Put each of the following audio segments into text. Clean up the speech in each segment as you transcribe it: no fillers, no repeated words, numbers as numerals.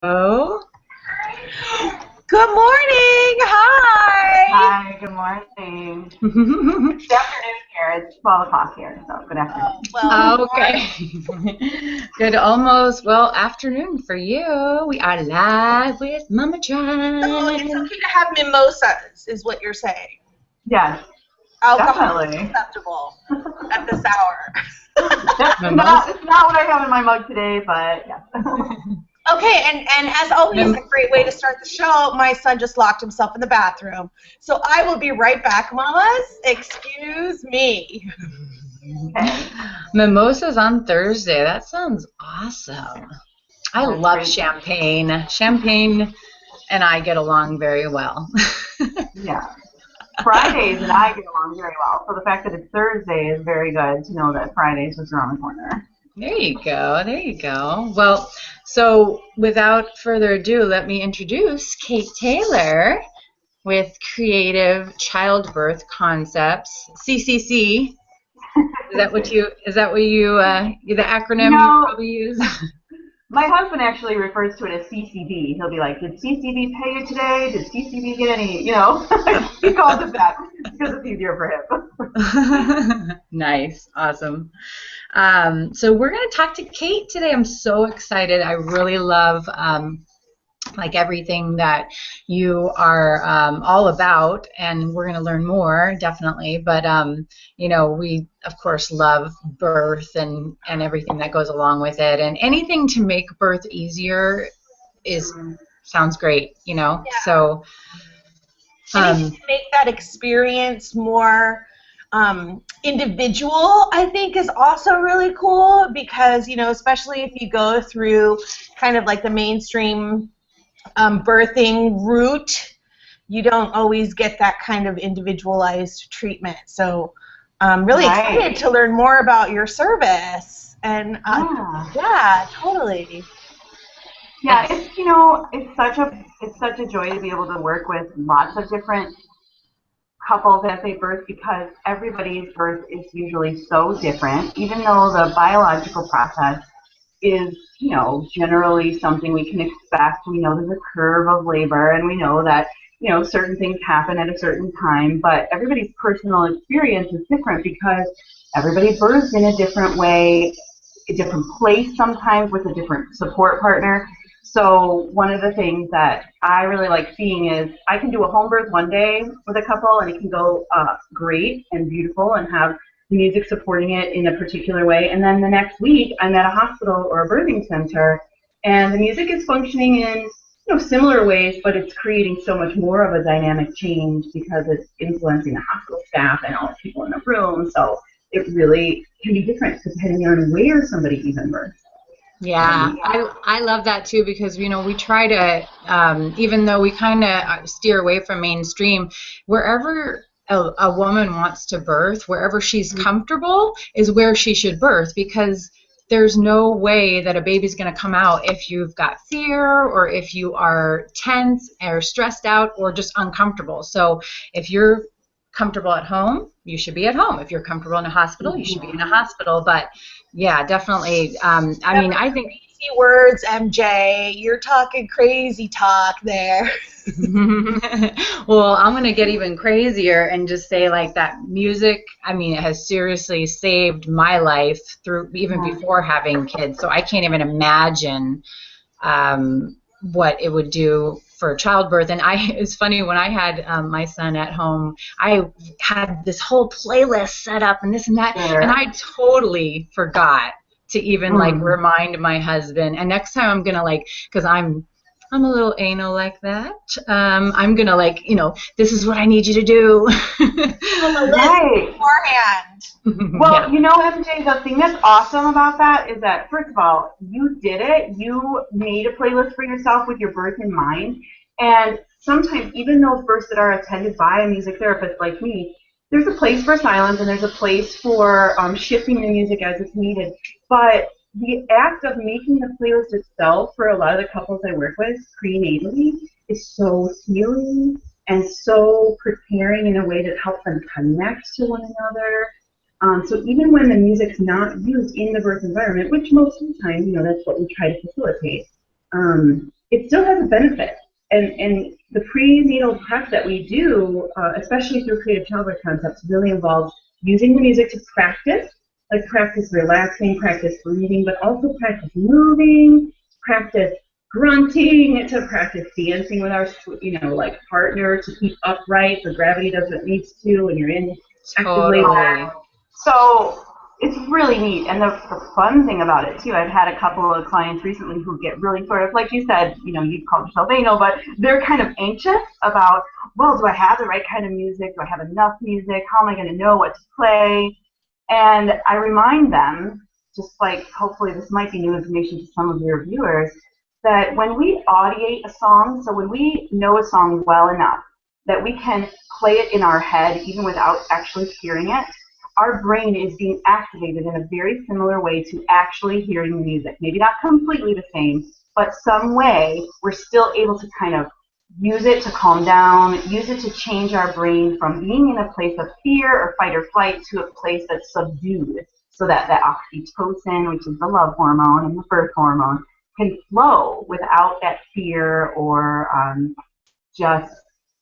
Oh, Good morning. Hi. Hi, good morning. Good afternoon here. It's 12 o'clock here, so good afternoon. Well, good morning. okay. Good almost, well, afternoon for you. We are live with Mama So it's John. okay to have mimosas, is what you're saying. Yes, Alcohol is definitely. acceptable at this hour. That's Mimosa. it's not what I have in my mug today, but yes. Okay, and as always, a Mim- great way to start the show. My son just locked himself in the bathroom, so I will be right back, mamas. Excuse me. Okay, Mimosas on Thursday. That sounds awesome. I that's love great. champagne. Champagne and I get along very well. Yeah. Fridays and I get along very well, so the fact that it's Thursday is very good to know that Fridays was around the corner. There you go. There you go. Well, so without further ado, let me introduce Kate Taylor with Creative Childbirth Concepts, CCC. Is that what you the You acronym you know, probably use? my husband actually refers to it as CCB. He'll be like, "Did CCB pay you today? Did CCB get any?" He calls it that because it's easier for him. Nice. Awesome. So we're going to talk to Kate today. I'm so excited. I really love like everything that you are all about, and we're going to learn more definitely. But we of course love birth and everything that goes along with it, and anything to make birth easier is sounds great. Yeah. So Anything um, to make that experience more individual, I think, is also really cool because, especially if you go through kind of like the mainstream birthing route, you don't always get that kind of individualized treatment. So I'm really Right. excited to learn more about your service. And Yeah. yeah, totally. Yeah, yes. it's such a joy to be able to work with lots of different couples as they birth because everybody's birth is usually so different, even though the biological process is, generally something we can expect. We know there's a curve of labor and we know that, certain things happen at a certain time, but everybody's personal experience is different because everybody births in a different way, a different place sometimes with a different support partner. So one of the things that I really like seeing is I can do a home birth one day with a couple and it can go great and beautiful and have the music supporting it in a particular way. And then the next week I'm at a hospital or a birthing center and the music is functioning in similar ways, but it's creating so much more of a dynamic change because it's influencing the hospital staff and all the people in the room. So it really can be different depending on where somebody even births. Yeah, I love that too because we try to even though we kind of steer away from mainstream, wherever a woman wants to birth, wherever she's comfortable is where she should birth because there's no way that a baby's going to come out if you've got fear or if you are tense or stressed out or just uncomfortable. So if you're comfortable at home, you should be at home. If you're comfortable in a hospital, you should be in a hospital. But yeah, definitely. I Never mean, I think. crazy words, MJ. You're talking crazy talk there. Well, I'm gonna get even crazier and just say like that music. I mean, it has seriously saved my life through even Yeah. before having kids. So I can't even imagine what it would do for childbirth. And it's funny when I had my son at home, I had this whole playlist set up and this and that, and Sure. I totally forgot to even like Mm. remind my husband. And next time I'm gonna like, because I'm a little anal like that. I'm gonna like, this is what I need you to do. On the list Right. beforehand. Yeah. Well, MJ, the thing that's awesome about that is that, first of all, you did it. You made a playlist for yourself with your birth in mind. And sometimes, even those births that are attended by a music therapist like me, there's a place for silence and there's a place for shifting the music as it's needed. But the act of making the playlist itself for a lot of the couples I work with prenatally is so healing and so preparing in a way that helps them connect to one another. So even when the music's not used in the birth environment, which most of the time, that's what we try to facilitate, it still has a benefit. And the prenatal prep that we do, especially through Creative Childbirth Concepts, really involves using the music to practice, like practice relaxing, practice breathing, but also practice moving, practice grunting, to practice dancing with our, like partner to keep upright so gravity does what it needs to when you're in active labor. So it's really neat. And the fun thing about it, too, I've had a couple of clients recently who get really sort of, like you said, you called yourself anal, but they're kind of anxious about, well, do I have the right kind of music? Do I have enough music? How am I going to know what to play? And I remind them, just like hopefully this might be new information to some of your viewers, that when we audiate a song, so when we know a song well enough that we can play it in our head even without actually hearing it, our brain is being activated in a very similar way to actually hearing the music. Maybe not completely the same, but some way we're still able to kind of use it to calm down, use it to change our brain from being in a place of fear or fight or flight to a place that's subdued, so that the oxytocin, which is the love hormone and the birth hormone, can flow without that fear or just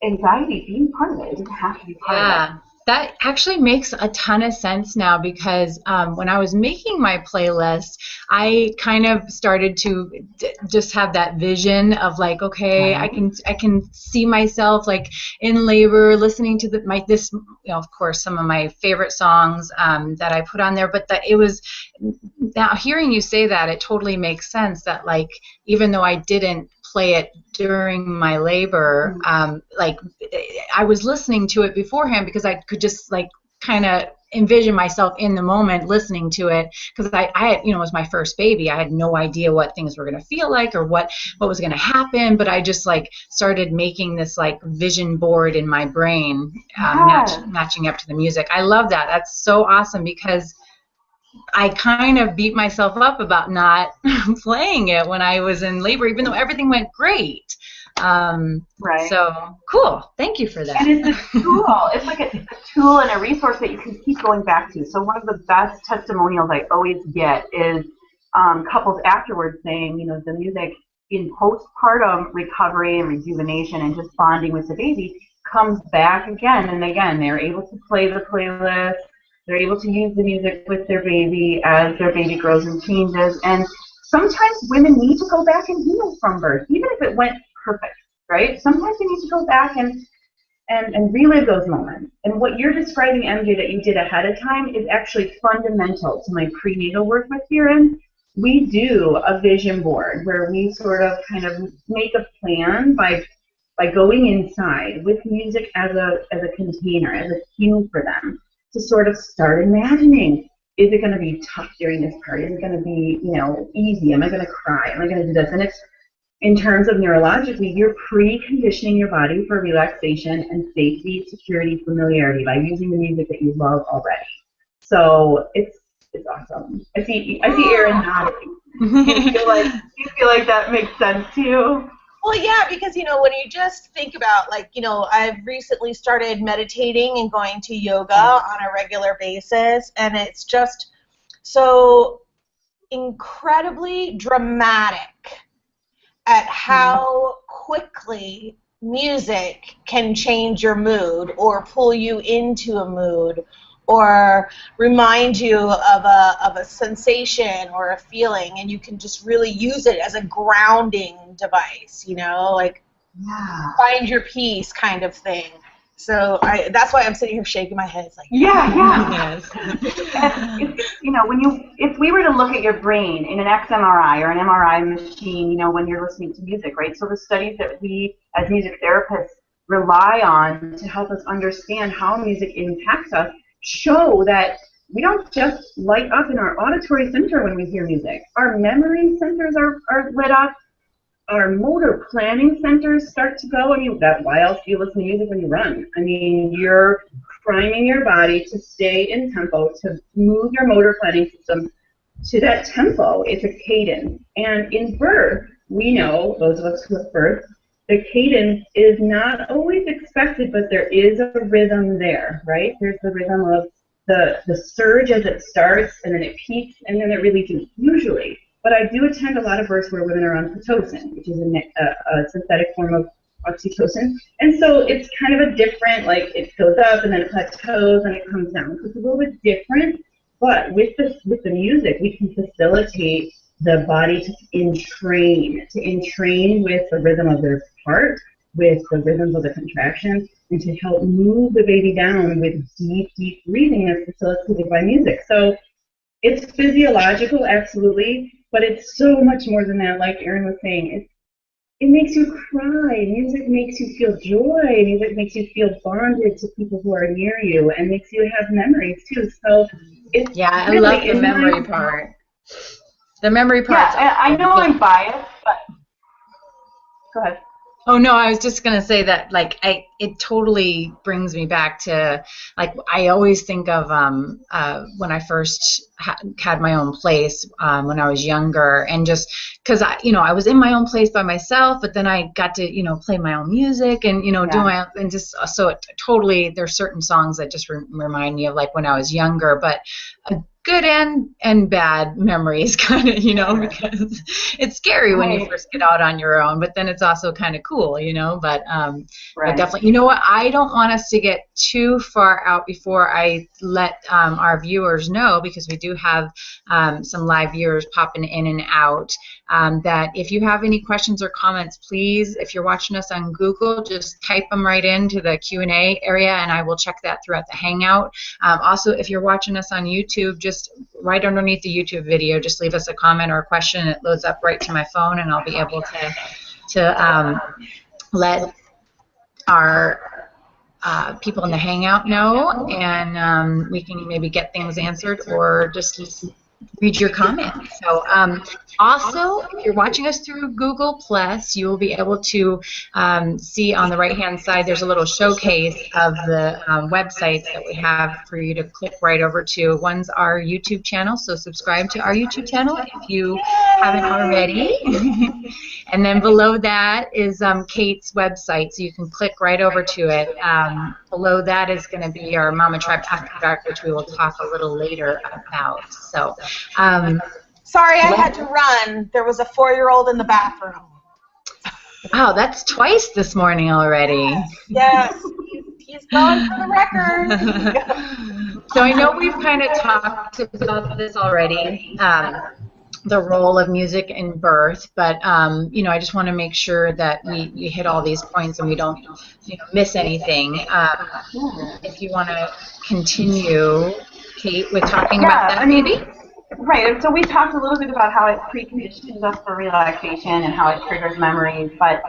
anxiety being part of it. It doesn't have to be part of it. That actually makes a ton of sense now, because when I was making my playlist, I kind of started to just have that vision of like, okay, I can see myself like in labor, listening to this, of course, some of my favorite songs that I put on there. But that it was, now hearing you say that, it totally makes sense that, like, even though I didn't play it during my labor, like I was listening to it beforehand, because I could just like kind of envision myself in the moment listening to it, because I had, it was my first baby. I had no idea what things were going to feel like or what was going to happen, but I just like started making this like vision board in my brain, matching up to the music. I love that. That's so awesome, because I kind of beat myself up about not playing it when I was in labor, even though everything went great. Right. So cool. Thank you for that. And it's a tool. It's like a tool and a resource that you can keep going back to. So one of the best testimonials I always get is couples afterwards saying, the music in postpartum recovery and rejuvenation and just bonding with the baby comes back again and again. They're able to play the playlist. They're able to use the music with their baby as their baby grows and changes. And sometimes women need to go back and heal from birth, even if it went perfect, right? Sometimes they need to go back and relive those moments. And what you're describing, MJ, that you did ahead of time is actually fundamental to my prenatal work with Erin. We do a vision board where we sort of kind of make a plan by going inside with music as a container, as a cue for them, to sort of start imagining, is it going to be tough during this part? Is it going to be, easy? Am I going to cry? Am I going to do this? And it's, in terms of neurologically, you're preconditioning your body for relaxation and safety, security, familiarity by using the music that you love already. So it's awesome. I see Erin nodding. Do you feel like that makes sense to you? Well, yeah, because, when you just think about, like, I've recently started meditating and going to yoga on a regular basis, and it's just so incredibly dramatic at how quickly music can change your mood or pull you into a mood or remind you of a sensation or a feeling, and you can just really use it as a grounding device, find your peace kind of thing. So that's why I'm sitting here shaking my head. It's like, Yes. If we were to look at your brain in an fMRI or an MRI machine, when you're listening to music, right? So the studies that we as music therapists rely on to help us understand how music impacts us show that we don't just light up in our auditory center when we hear music. Our memory centers are lit up. Our motor planning centers start to go. Why else do you listen to music when you run? You're priming your body to stay in tempo, to move your motor planning system to that tempo. It's a cadence. And in birth, we know, those of us who have birth, the cadence is not always expected, but there is a rhythm there, right? There's the rhythm of the surge as it starts, and then it peaks, and then it releases. Usually, But I do attend a lot of births where women are on Pitocin, which is a synthetic form of oxytocin. And so it's kind of a different, like it goes up and then it plateaus and it comes down. So it's a little bit different. But with the music, we can facilitate the body to entrain with the rhythm of their heart, with the rhythms of the contractions, and to help move the baby down with deep, deep breathing that's facilitated by music. So it's physiological, absolutely, but it's so much more than that. Like Erin was saying, it makes you cry. Music makes you feel joy. Music makes you feel bonded to people who are near you, and makes you have memories too. So it's I really love the memory part. The memory part. Yeah, I know I'm biased, but go ahead. Oh no, I was just gonna say that like it totally brings me back to like I always think of when I first had my own place when I was younger, and just because I was in my own place by myself, but then I got to play my own music and do my own, and just so it totally, there's certain songs that just remind me of like when I was younger, but good and bad memories, kind of, because it's scary when you first get out on your own, but then it's also kind of cool, but but definitely, what, I don't want us to get too far out before I let our viewers know, because we do have some live viewers popping in and out, that if you have any questions or comments, please, if you're watching us on Google, just type them right into the Q&A area, and I will check that throughout the Hangout. Also, if you're watching us on YouTube, just right underneath the YouTube video, just leave us a comment or a question. It loads up right to my phone, and I'll be able to let our people in the Hangout know, and we can maybe get things answered or just read your comments. So also, if you're watching us through Google Plus, you will be able to see on the right-hand side, there's a little showcase of the websites that we have for you to click right over to. One's our YouTube channel, so subscribe to our YouTube channel if you haven't already. And then below that is Kate's website, so you can click right over to it. Below that is going to be our Mama Tribe After Dark, which we will talk a little later about. So, sorry, I had to run. There was a 4-year-old in the bathroom. Wow, that's twice this morning already. Yes. He's going for the record. So I know we've kind of talked about this already, the role of music in birth, but I just want to make sure that we hit all these points and we don't miss anything. If you want to continue, Kate, with talking about that, maybe? Right, so we talked a little bit about how it preconditions us for relaxation and how it triggers memories, but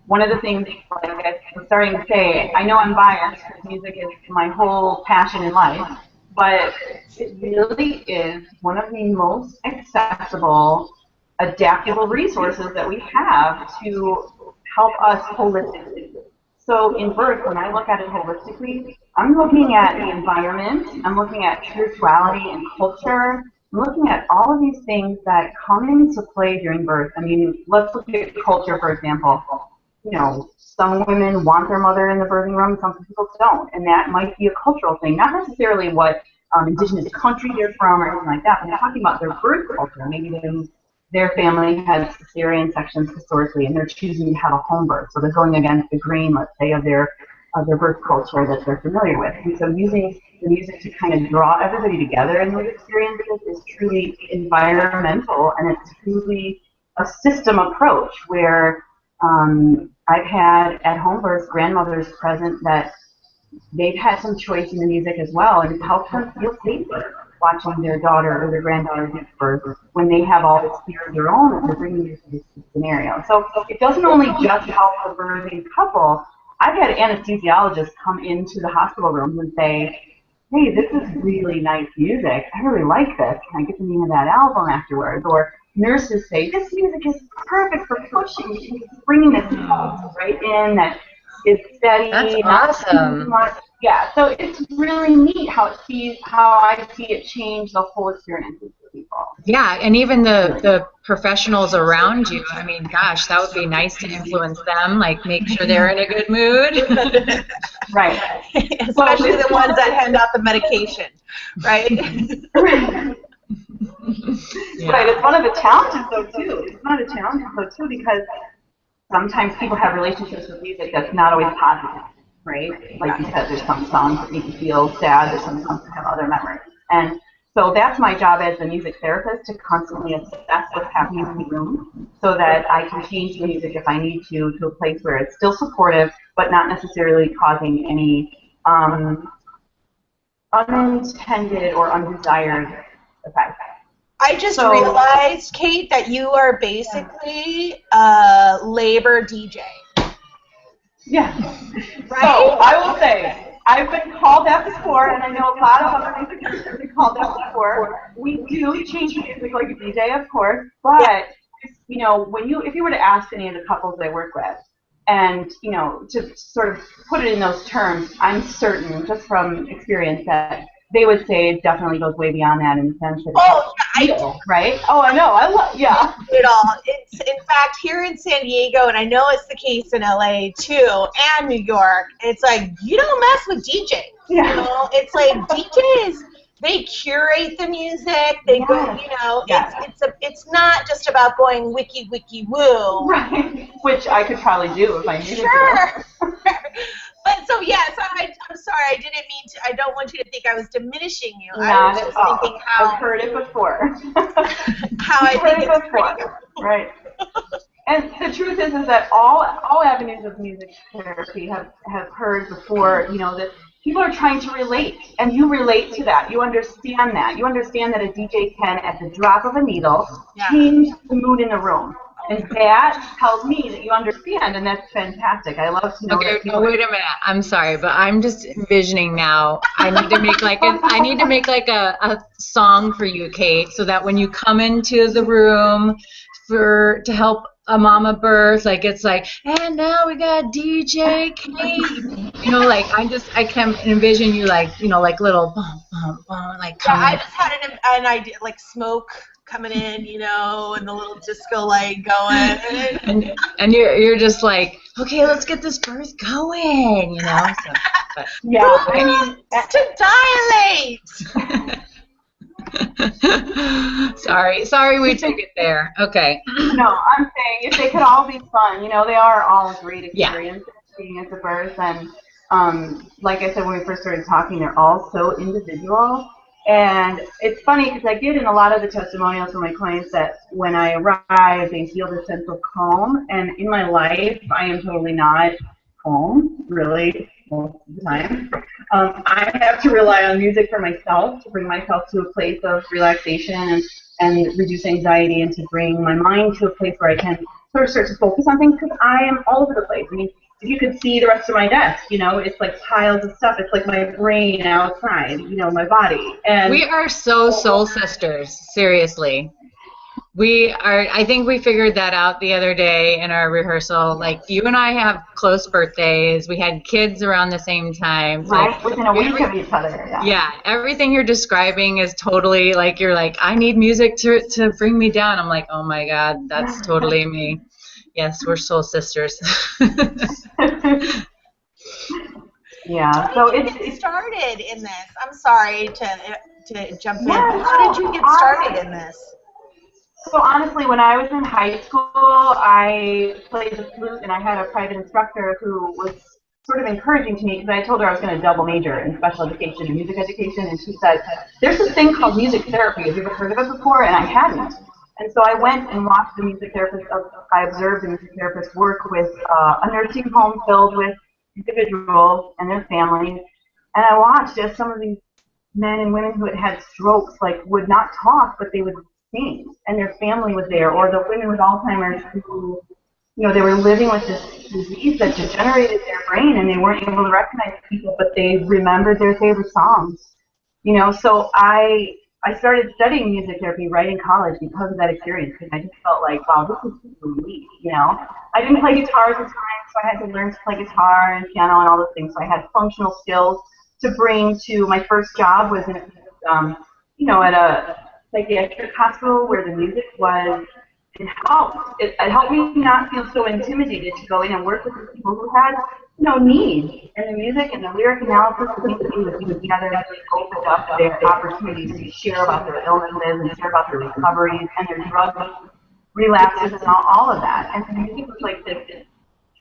one of the things, like I was starting to say, I know I'm biased because music is my whole passion in life, but it really is one of the most accessible, adaptable resources that we have to help us holistically. So in birth, when I look at it holistically, I'm looking at the environment, I'm looking at spirituality and culture, I'm looking at all of these things that come into play during birth. I mean, let's look at culture, for example. Some women want their mother in the birthing room, some people don't, and that might be a cultural thing, not necessarily what indigenous country they're from or anything like that, but I'm talking about their birth culture. Maybe their family had cesarean sections historically, and they're choosing to have a home birth, so they're going against the grain, let's say, of their birth culture that they're familiar with. And so using the music to kind of draw everybody together in those experiences is truly environmental, and it's truly a system approach where I've had at home births grandmothers present that they've had some choice in the music as well, and it helps them feel safer watching their daughter or their granddaughter give birth when they have all this fear of their own that they're bringing into this scenario. So it doesn't only just help the birthing couple. I've had anesthesiologists come into the hospital rooms and say, hey, this is really nice music. I really like this. Can I get the name of that album afterwards? Or nurses say, this music is perfect for pushing. It's bringing this pulse right in that is steady. That's awesome. Yeah, so it's really neat how I see it change the whole experience for people. Yeah, and even the professionals around you. I mean, gosh, that would be nice to influence them, like make sure they're in a good mood. Right. Especially the ones that hand out the medication, right? Yeah. Right, it's one of the challenges though too. It's one of the challenges though too because sometimes people have relationships with music that's not always positive, right? Like you said, there's some songs that make you feel sad, there's some songs that have other memories. And so that's my job as a music therapist, to constantly assess what's happening in the room so that I can change the music if I need to a place where it's still supportive but not necessarily causing any unintended or undesired effects. I just realized, Kate, that you are basically a labor DJ. Yeah. Right? So I will say, I've been called that before, and I know a lot of other music artists have been called that before. We do change the music like a DJ, of course, but you know, if you were to ask any of the couples I work with, and you know, to sort of put it in those terms, I'm certain, just from experience, that they would say it definitely goes way beyond that in the sense that right? Oh, I know. Yeah. It all. It's in fact here in San Diego, and I know it's the case in LA too, and New York. It's like you don't mess with DJs. Yeah. You know, it's like DJs. They curate the music. They go. You know, it's not just about going wiki wiki woo. Right. Which I could probably do if I needed to. Sure. But so I'm sorry. I didn't mean to. I don't want you to think I was diminishing you. I was just thinking how I've heard it before. how I think it's pretty good. Right. And the truth is that all avenues of music therapy have heard before. You know that people are trying to relate, and you relate to that. You understand that. You understand that a DJ can, at the drop of a needle, change the mood in the room. And that tells me that you understand, and that's fantastic. I love to know that people... Okay, wait a minute. I'm sorry, but I'm just envisioning now. I need to make like a song for you, Kate, so that when you come into the room to help a mama birth, like it's like, and now we got DJ Kate. You know, like I can envision you like, you know, like little like coming. I just had an idea, like smoke coming in, you know, and the little disco light going. And you're just like, okay, let's get this birth going, you know. So, but, yeah, I mean, to dilate. Sorry, we took it there. Okay. No, I'm saying if they could all be fun, you know, they are all great experiences being at the birth, and like I said when we first started talking, they're all so individual. And it's funny because I get in a lot of the testimonials from my clients that when I arrive, they feel this sense of calm. And in my life, I am totally not calm, really, most of the time. I have to rely on music for myself to bring myself to a place of relaxation and reduce anxiety, and to bring my mind to a place where I can sort of start to focus on things, because I am all over the place. I mean, if you could see the rest of my desk, you know, it's like piles of stuff. It's like my brain outside, you know, my body. And we are so soul sisters, seriously. We are. I think we figured that out the other day in our rehearsal. Like, you and I have close birthdays. We had kids around the same time. Right, like, within a week of each other. Yeah, everything you're describing is totally like, you're like, I need music to bring me down. I'm like, oh my God, that's totally me. Yes, we're soul sisters. Yeah. So it started in this. I'm sorry to jump in. How did you get started in this? So honestly, when I was in high school, I played the flute, and I had a private instructor who was sort of encouraging to me, because I told her I was going to double major in special education and music education, and she said, there's this thing called music therapy. Have you ever heard of it before? And I hadn't. And so I went and watched the music therapist. I observed the music therapist work with a nursing home filled with individuals and their families, and I watched as some of these men and women who had had strokes would not talk, but they would sing, and their family was there, or the women with Alzheimer's who, you know, they were living with this disease that degenerated their brain, and they weren't able to recognize people, but they remembered their favorite songs. You know, so I started studying music therapy right in college because of that experience, because I just felt like, wow, this is really, you know. I didn't play guitar at the time, so I had to learn to play guitar and piano and all those things, so I had functional skills to bring to my first job. Was in, you know, at a psychiatric hospital where the music was it helped me not feel so intimidated to go in and work with the people who had needs, and the music and the lyric analysis, the things that we would do together, opened up their opportunities to share about their illnesses and share about their recoveries and their drug relapses and all of that. And the music was like this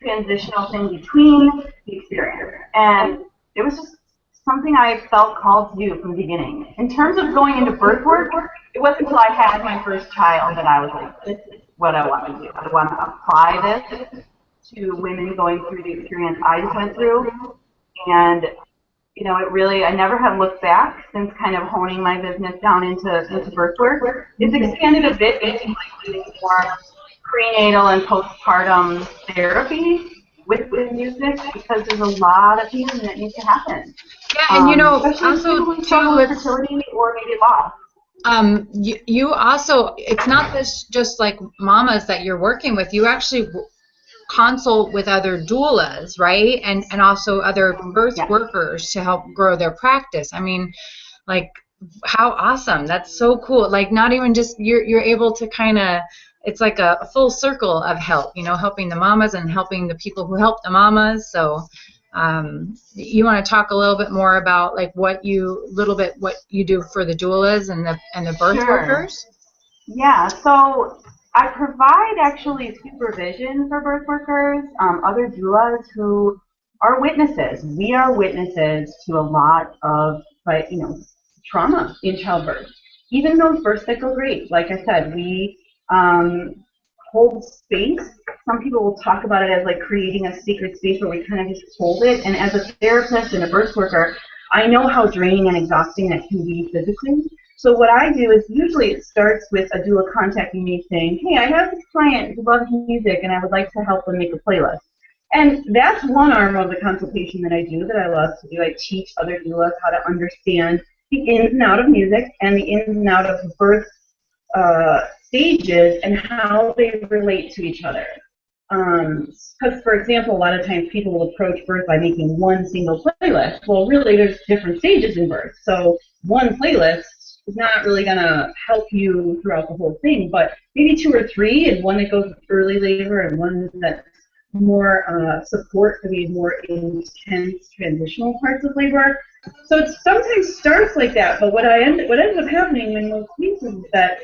transitional thing between the experience, and it was just something I felt called to do from the beginning. In terms of going into birth work, it wasn't until I had my first child that I was like, this is what I want to do. I want to apply this to women going through the experience I just went through. And, it really, I never have looked back since kind of honing my business down into birth work. It's expanded a bit into like doing more prenatal and postpartum therapy with music, because there's a lot of healing that needs to happen. Yeah, and also too, with fertility or maybe loss. You also, it's not just like mamas that you're working with. You actually consult with other doulas, right? And also other birth workers to help grow their practice. I mean, like, how awesome. That's so cool. Like, not even just you're able to kind of, it's like a full circle of help, helping the mamas and helping the people who help the mamas. So you want to talk a little bit more about like what you do for the doulas and the birth workers? Yeah, so I provide actually supervision for birth workers, other doulas who are witnesses. We are witnesses to a lot of trauma in childbirth. Even those births that go great, like I said, we hold space. Some people will talk about it as like creating a sacred space where we kind of just hold it. And as a therapist and a birth worker, I know how draining and exhausting that can be physically. So what I do is usually it starts with a doula contacting me saying, hey, I have this client who loves music and I would like to help them make a playlist. And that's one arm of the consultation that I do that I love to do. I teach other doulas how to understand the ins and out of music and the ins and out of birth stages and how they relate to each other. Because, for example, a lot of times people will approach birth by making one single playlist. Well, really, there's different stages in birth. So one playlist is not really going to help you throughout the whole thing, but maybe 2 or 3, and one that goes with early labor and one that's more support for these more intense transitional parts of labor. So it sometimes starts like that, but what ends up happening in most cases is that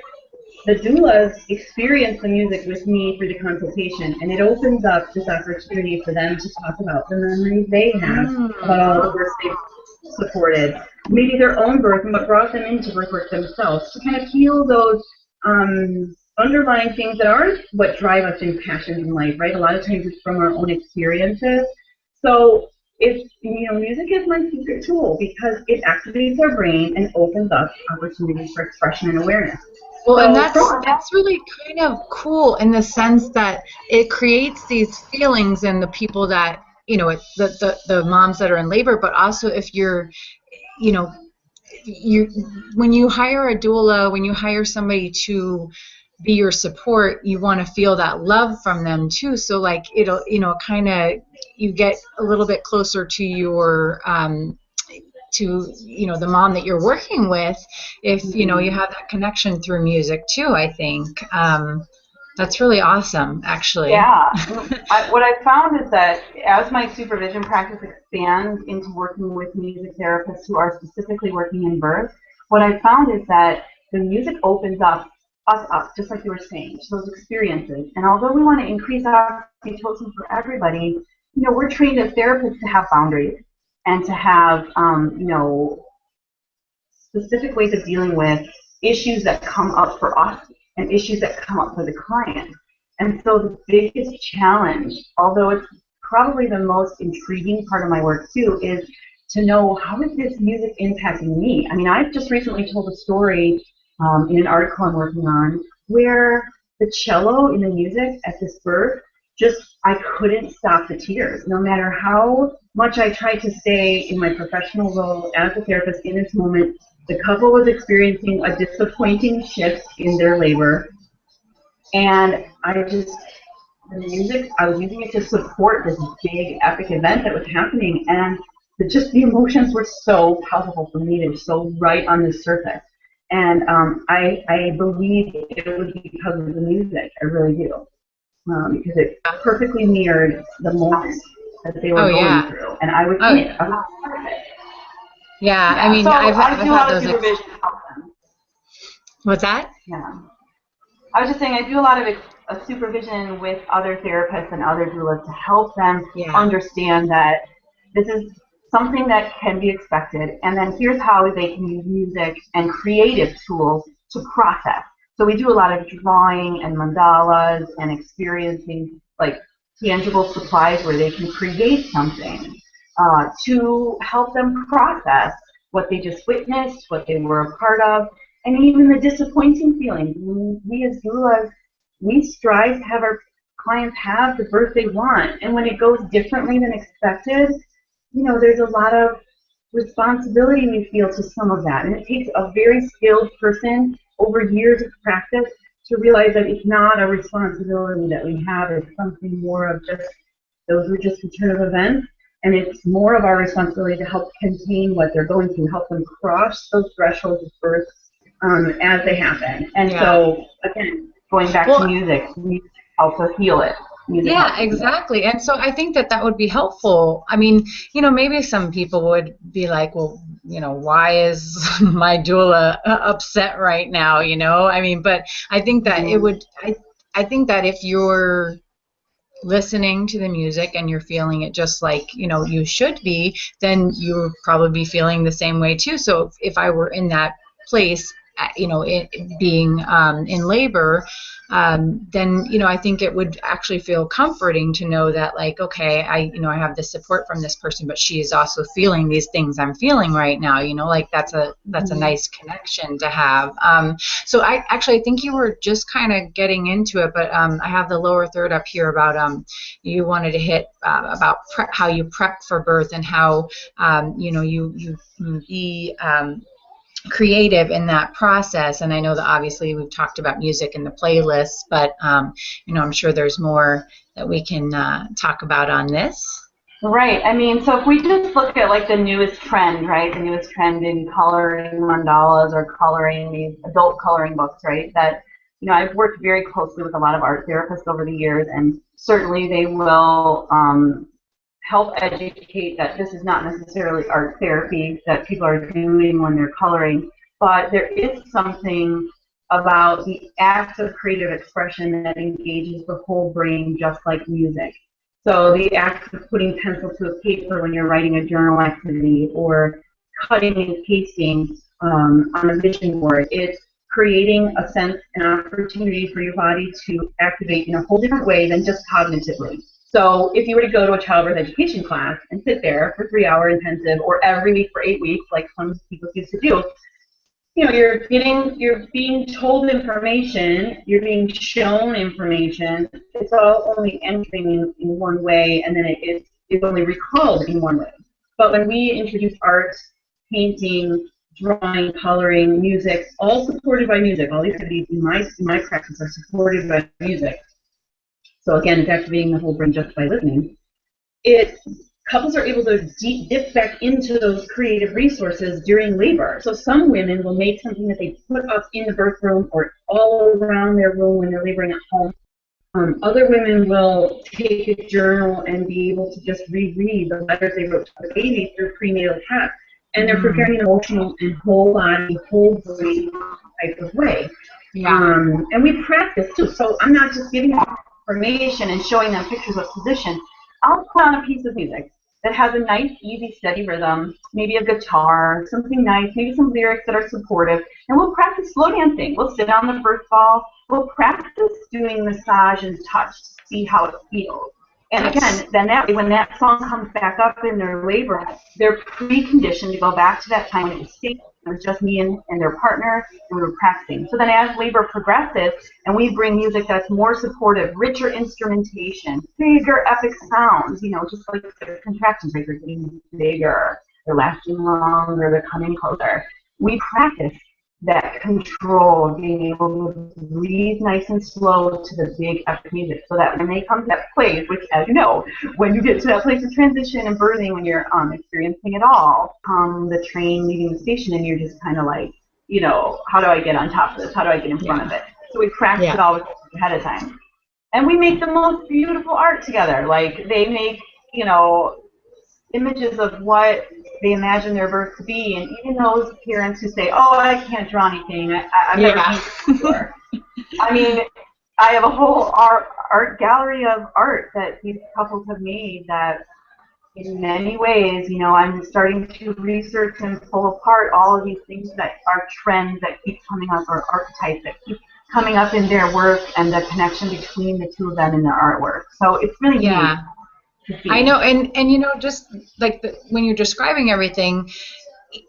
the doulas experience the music with me through the consultation, and it opens up this opportunity for them to talk about the memories they have about all the births they've supported, maybe their own birth, and what brought them into birth work themselves, to kind of heal those underlying things that aren't what drive us in passions in life, right? A lot of times it's from our own experiences. So music is my secret tool because it activates our brain and opens up opportunities for expression and awareness. Well, and that's really kind of cool in the sense that it creates these feelings in the people that, the moms that are in labor, but also if you're, when you hire a doula, when you hire somebody to be your support, you want to feel that love from them too. So like it'll, kind of, you get a little bit closer to your the mom that you're working with if you have that connection through music too. I think that's really awesome, actually. Yeah. What I found is that as my supervision practice expands into working with music therapists who are specifically working in birth, what I found is that the music opens us up, just like you were saying, to those experiences. And although we want to increase oxytocin for everybody, we're trained as therapists to have boundaries and to have, specific ways of dealing with issues that come up for us and issues that come up for the client. And so the biggest challenge, although it's probably the most intriguing part of my work too, is to know how is this music impacting me? I mean, I've just recently told a story in an article I'm working on where the cello in the music at this birth, I couldn't stop the tears. No matter how much I tried to stay in my professional role as a therapist in this moment, the couple was experiencing a disappointing shift in their labor. And the music, I was using it to support this big epic event that was happening. And the emotions were so palpable for me. They were so right on the surface. And I believe it would be because of the music. I really do. Because it perfectly mirrored the moment that they were Oh going yeah. through. And I was Oh in it. yeah. I was part of it. Yeah. I Yeah, mean, so I I've do a had lot of those supervision to help them. What's that? Yeah. I was just saying I do a lot of supervision with other therapists and other doulas to help them Yeah. understand that this is something that can be expected, and then here's how they can use music and creative tools to process. So we do a lot of drawing and mandalas and experiencing like tangible supplies where they can create something to help them process what they just witnessed, what they were a part of, and even the disappointing feelings. We as doulas, we strive to have our clients have the birth they want, and when it goes differently than expected, there's a lot of responsibility we feel to some of that, and it takes a very skilled person over years of practice to realize that it's not a responsibility that we have. It's something more of just those were just a turn of events, and it's more of our responsibility to help contain what they're going through, help them cross those thresholds of birth as they happen. And Yeah. so, again, going back to music helps us heal it. Yeah, exactly. And so I think that would be helpful. I mean, maybe some people would be like, well, why is my doula upset right now? I mean, but I think that it would, I think that if you're listening to the music and you're feeling it just like, you should be, then you'll probably be feeling the same way too. So if I were in that place, being in labor, then I think it would actually feel comforting to know that, like, okay, I have this support from this person, but she is also feeling these things I'm feeling right now. Like that's a nice connection to have. So I think you were just kind of getting into it, but I have the lower third up here about you wanted to hit about how you prep for birth and how you be creative in that process. And I know that obviously we've talked about music and the playlists, but I'm sure there's more that we can talk about on this. Right. I mean, so if we just look at like the newest trend, right? The newest trend in coloring mandalas or coloring these adult coloring books, right? That I've worked very closely with a lot of art therapists over the years, and certainly they will help educate that this is not necessarily art therapy that people are doing when they're coloring, but there is something about the act of creative expression that engages the whole brain just like music. So the act of putting pencil to a paper when you're writing a journal activity, or cutting and pasting on a vision board, it's creating a sense and opportunity for your body to activate in a whole different way than just cognitively. So if you were to go to a childbirth education class and sit there for 3-hour intensive, or every week for 8 weeks, like some people used to do, you're being told information, you're being shown information. It's all only entering in one way, and then it's only recalled in one way. But when we introduce art, painting, drawing, coloring, music, all supported by music, all these activities in my practice are supported by music. So again, it's activating the whole brain just by listening. Couples are able to dip back into those creative resources during labor. So some women will make something that they put up in the birth room or all around their room when they're laboring at home. Other women will take a journal and be able to just reread the letters they wrote to the baby through prenatal text, and they're preparing an emotional and whole body, whole brain type of way. Yeah. And we practice too. So I'm not just giving them information and showing them pictures of position. I'll put on a piece of music that has a nice, easy, steady rhythm, maybe a guitar, something nice, maybe some lyrics that are supportive, and we'll practice slow dancing. We'll sit on the birth ball. We'll practice doing massage and touch to see how it feels. And again, then when that song comes back up in their labor, they're preconditioned to go back to that time when it was safe. It was just me and their partner, and we were practicing. So then as labor progresses, and we bring music that's more supportive, richer instrumentation, bigger epic sounds, just like the contractions, right? They're getting bigger, they're lasting longer, they're coming closer. We practice that control of being able to breathe nice and slow to the big epic music, so that when they come to that place, which, as you know, when you get to that place of transition and birthing, when you're experiencing it all, the train leaving the station, and you're just kind of like you know, how do I get on top of this? How do I get in front of it? So we practice it all ahead of time. And we make the most beautiful art together. Like, they make, you know, images of what they imagine their birth to be. And even those parents who say, oh, I can't draw anything, I've never painted before. I mean, I have a whole art gallery of art that these couples have made that in many ways, you know, I'm starting to research and pull apart all of these things that are trends that keep coming up, or archetypes that keep coming up in their work, and the connection between the two of them in their artwork. So it's really neat to see. I know, and you know, just like when you're describing everything,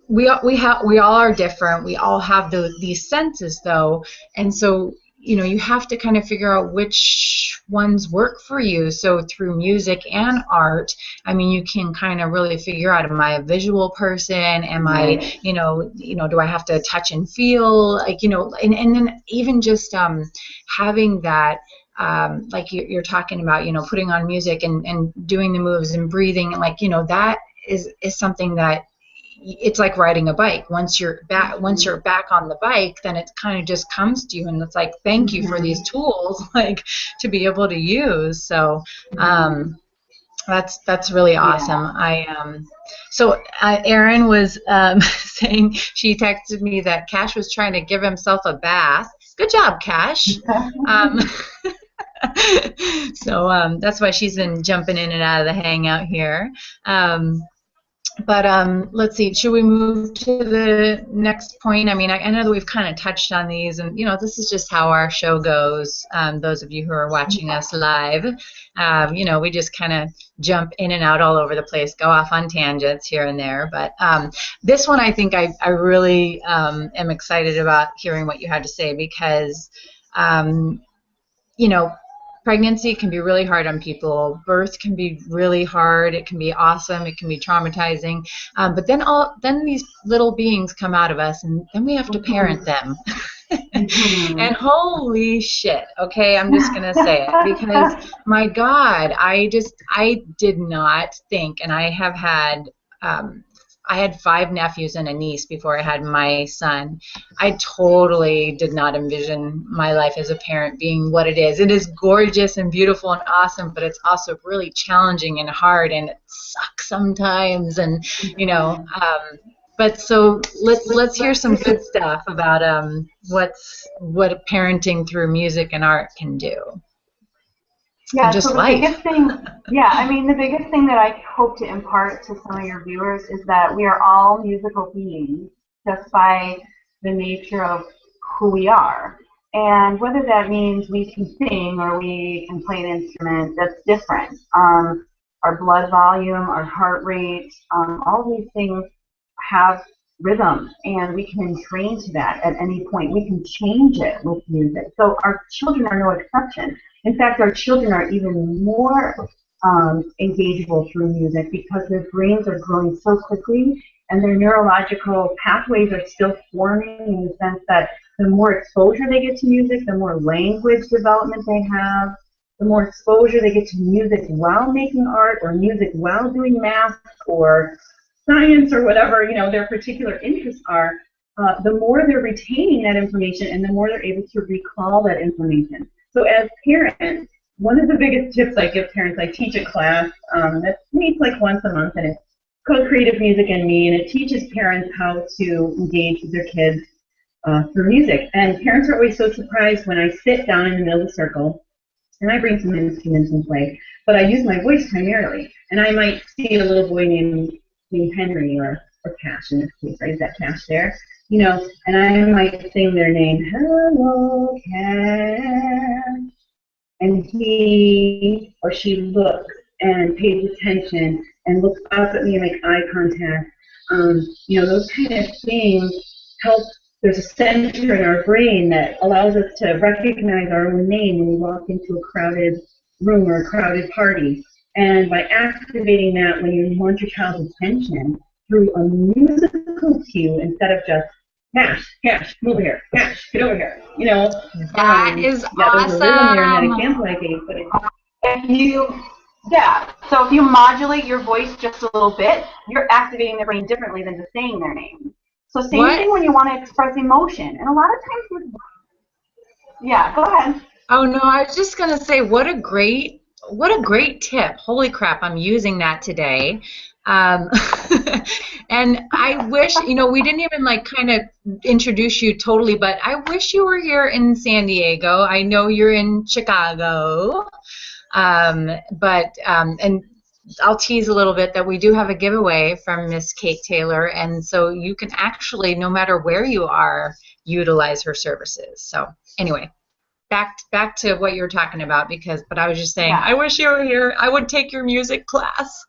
we all are different. We all have these senses, though, and so you know, you have to kind of figure out which ones work for you. So through music and art, I mean, you can kind of really figure out, am I a visual person? Am I, you know, do I have to touch and feel? Like, you know, and then even just having that, like you're talking about, you know, putting on music and doing the moves and breathing, and like, you know, that is something that it's like riding a bike. Once you're back on the bike, then it kind of just comes to you, and it's like, thank you for these tools, like, to be able to use. So that's really awesome. So Erin was saying, she texted me that Cash was trying to give himself a bath. Good job, Cash. So that's why she's been jumping in and out of the hangout here. But let's see, should we move to the next point? I mean, I know that we've kind of touched on these, and, you know, this is just how our show goes. Those of you who are watching us live, you know, we just kind of jump in and out all over the place, go off on tangents here and there. But this one, I think I really am excited about hearing what you had to say, because, you know, pregnancy can be really hard on people. Birth can be really hard. It can be awesome. It can be traumatizing. But then these little beings come out of us, and then we have to parent them. And holy shit, okay, I'm just going to say it, because my God, I did not think, and I have had, I had 5 nephews and a niece before I had my son. I totally did not envision my life as a parent being what it is. It is gorgeous and beautiful and awesome, but it's also really challenging and hard, and it sucks sometimes. And, you know, but so let's hear some good stuff about what parenting through music and art can do. Yeah, just so the life. biggest thing, I mean, the biggest thing that I hope to impart to some of your viewers is that we are all musical beings, just by the nature of who we are. And whether that means we can sing or we can play an instrument, that's different. Our blood volume, our heart rate, all these things have rhythm, and we can train to that at any point. We can change it with music. So our children are no exception. In fact, our children are even more engageable through music, because their brains are growing so quickly, and their neurological pathways are still forming, in the sense that the more exposure they get to music, the more language development they have, the more exposure they get to music while making art, or music while doing math or science, or whatever, you know, their particular interests are, the more they're retaining that information, and the more they're able to recall that information. So as parents, one of the biggest tips I give parents, I teach a class that meets like once a month, and it's called Creative Music and Me, and it teaches parents how to engage with their kids through music. And parents are always so surprised when I sit down in the middle of the circle, and I bring some instruments and play, but I use my voice primarily. And I might see a little boy named Henry, or Cash in this case, right? Is that Cash there? You know, and I might sing their name, hello, Cash. And he or she looks and pays attention and looks up at me and makes eye contact. You know, those kind of things help. There's a center in our brain that allows us to recognize our own name when we walk into a crowded room or a crowded party. And by activating that, when you want your child's attention through a musical cue, instead of just Cash, come over here, Cash, get over here. You know, that is awesome. There's a rhythm there in that example I gave, but so if you modulate your voice just a little bit, you're activating their brain differently than just saying their name. So same What? thing when you want to express emotion. And a lot of times with, yeah, go ahead. Oh no, I was just gonna say what a great tip. Holy crap, I'm using that today. Um, and I wish, we didn't even like kind of introduce you totally, but I wish you were here in San Diego. I know you're in Chicago. And I'll tease a little bit that we do have a giveaway from Miss Kate Taylor, and so you can actually, no matter where you are, utilize her services. So anyway, back to what you were talking about, but I was just saying, Yeah. I wish you were here. I would take your music class.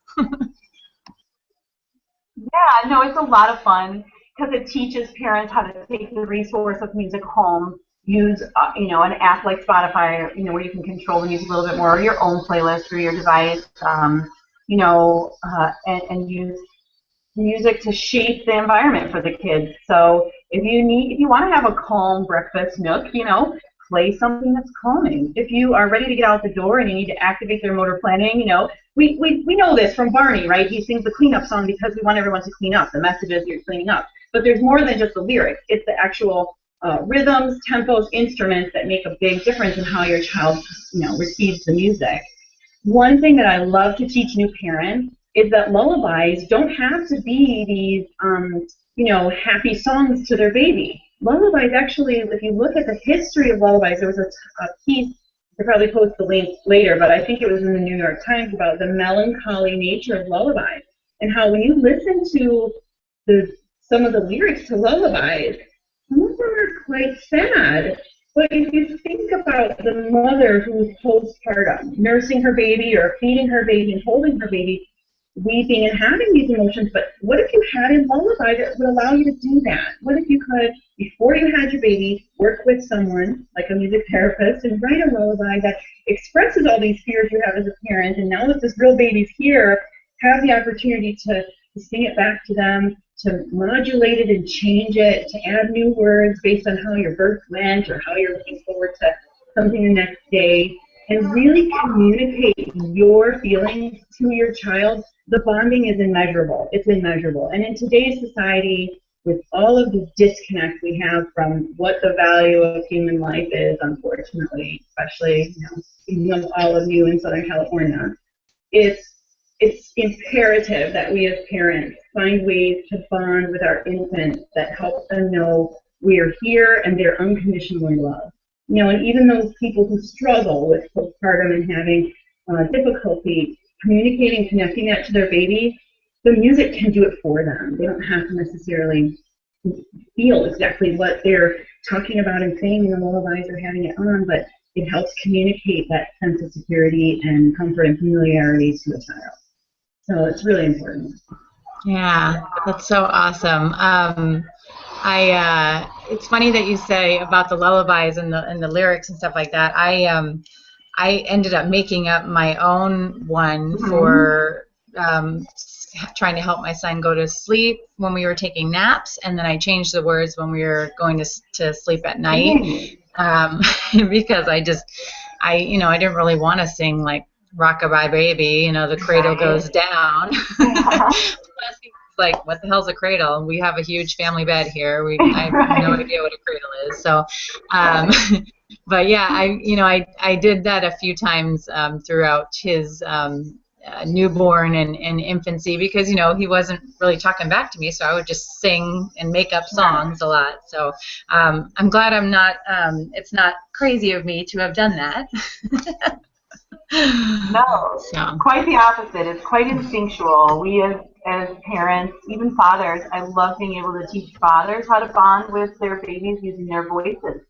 Yeah, no, it's a lot of fun because it teaches parents how to take the resource of music home, use, an app like Spotify, where you can control the music a little bit more, or your own playlist or your device, and use music to shape the environment for the kids. So if you want to have a calm breakfast nook, play something that's calming. If you are ready to get out the door and you need to activate their motor planning, we know this from Barney, right? He sings the cleanup song because we want everyone to clean up. The message is you're cleaning up. But there's more than just the lyrics. It's the actual rhythms, tempos, instruments that make a big difference in how your child, receives the music. One thing that I love to teach new parents is that lullabies don't have to be these, happy songs to their baby. Lullabies actually, if you look at the history of lullabies, there was a piece, I'll probably post the link later, but I think it was in the New York Times about the melancholy nature of lullabies and how when you listen to some of the lyrics to lullabies, some of them are quite sad. But if you think about the mother who's postpartum, nursing her baby or feeding her baby and holding her baby, weeping and having these emotions, but what if you had a lullaby that would allow you to do that? What if you could, before you had your baby, work with someone like a music therapist and write a lullaby that expresses all these fears you have as a parent, and now that this real baby's here, have the opportunity to sing it back to them, to modulate it and change it, to add new words based on how your birth went or how you're looking forward to something the next day, and really communicate your feelings to your child. The bonding is immeasurable. It's immeasurable. And in today's society, with all of the disconnect we have from what the value of human life is, unfortunately, especially all of you in Southern California, it's imperative that we as parents find ways to bond with our infants that help them know we are here and they're unconditionally loved. And even those people who struggle with postpartum and having difficulty communicating, connecting that to their baby, the music can do it for them. They don't have to necessarily feel exactly what they're talking about and saying in the lullabies or having it on, but it helps communicate that sense of security and comfort and familiarity to the child. So it's really important. Yeah, that's so awesome. It's funny that you say about the lullabies and the lyrics and stuff like that. I ended up making up my own one for trying to help my son go to sleep when we were taking naps, and then I changed the words when we were going to sleep at night, because I didn't really want to sing like Rockabye Baby, the cradle goes down. Plus, he was like, what the hell's a cradle? We have a huge family bed here. I have no idea what a cradle is. So, but yeah, I did that a few times throughout his newborn and infancy, because he wasn't really talking back to me, so I would just sing and make up songs a lot. So I'm glad I'm not. It's not crazy of me to have done that. No, quite the opposite. It's quite instinctual. We as parents, even fathers, I love being able to teach fathers how to bond with their babies using their voices.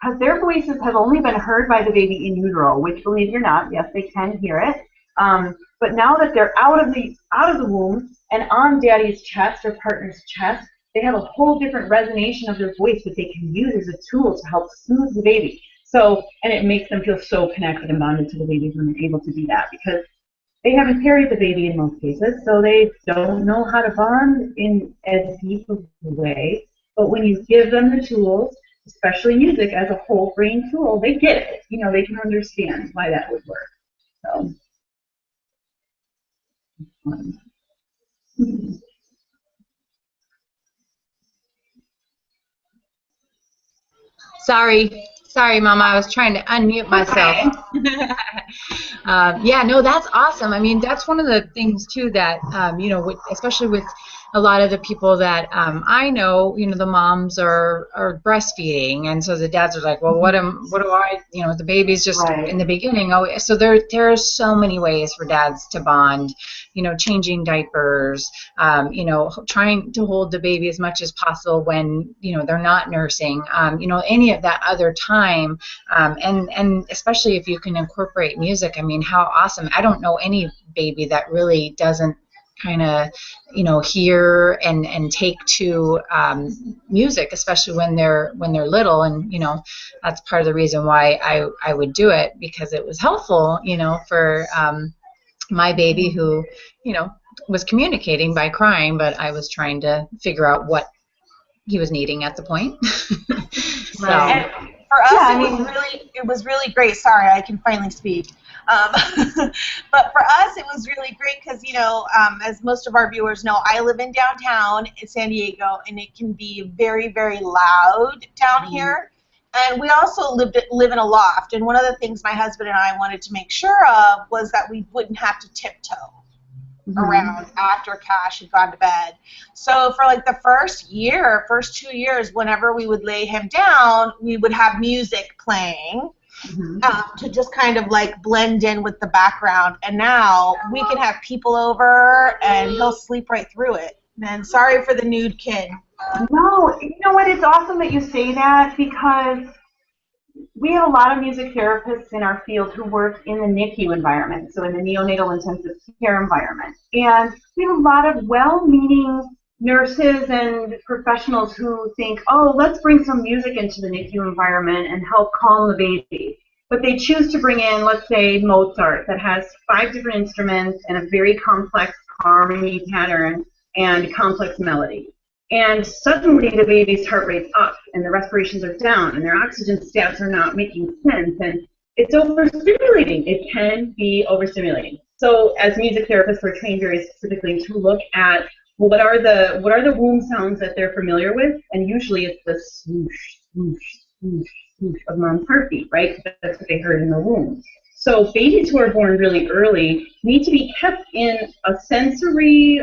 Because their voices have only been heard by the baby in utero, which, believe it or not, yes, they can hear it. But now that they're out of the womb and on daddy's chest or partner's chest, they have a whole different resonation of their voice that they can use as a tool to help soothe the baby. So, and it makes them feel so connected and bonded to the babies when they're able to do that, because they haven't carried the baby in most cases, so they don't know how to bond in as deep of a way. But when you give them the tools, especially music as a whole brain tool, they get it. They can understand why that would work. So. Sorry, Mama. I was trying to unmute myself. Okay. Yeah, no, that's awesome. I mean, that's one of the things too that especially with a lot of the people that I know, the moms are breastfeeding, and so the dads are like, well, what do I, the baby's just in Right. the beginning. Oh, so there are so many ways for dads to bond, changing diapers, trying to hold the baby as much as possible when they're not nursing, any of that other time, and especially if you can incorporate music. I mean, how awesome! I don't know any baby that really doesn't kind of hear and take to music, especially when they're little, and that's part of the reason why I would do it, because it was helpful for my baby, who was communicating by crying, but I was trying to figure out what he was needing at the point. So Right. And for us, Yeah, it was really great. Sorry, I can finally speak. But for us, it was really great because, as most of our viewers know, I live in downtown in San Diego, and it can be very, very loud down here. And we also live in a loft. And one of the things my husband and I wanted to make sure of was that we wouldn't have to tiptoe around after Cash had gone to bed. So for like the first 2 years, whenever we would lay him down, we would have music playing to just kind of like blend in with the background. And now we can have people over and he'll sleep right through it. And sorry for the nude kid. No, you know what? It's awesome that you say that, because we have a lot of music therapists in our field who work in the NICU environment, so in the neonatal intensive care environment. And we have a lot of well-meaning nurses and professionals who think, oh, let's bring some music into the NICU environment and help calm the baby. But they choose to bring in, let's say, Mozart, that has 5 different instruments and a very complex harmony pattern and complex melody. And suddenly the baby's heart rate's up and the respirations are down and their oxygen stats are not making sense, and it's overstimulating. It can be overstimulating. So as music therapists, we're trained very specifically to look at, well, what are the womb sounds that they're familiar with, and usually it's the swoosh, swoosh, swoosh, swoosh of mom's heartbeat, right? That's what they heard in the womb. So babies who are born really early need to be kept in a sensory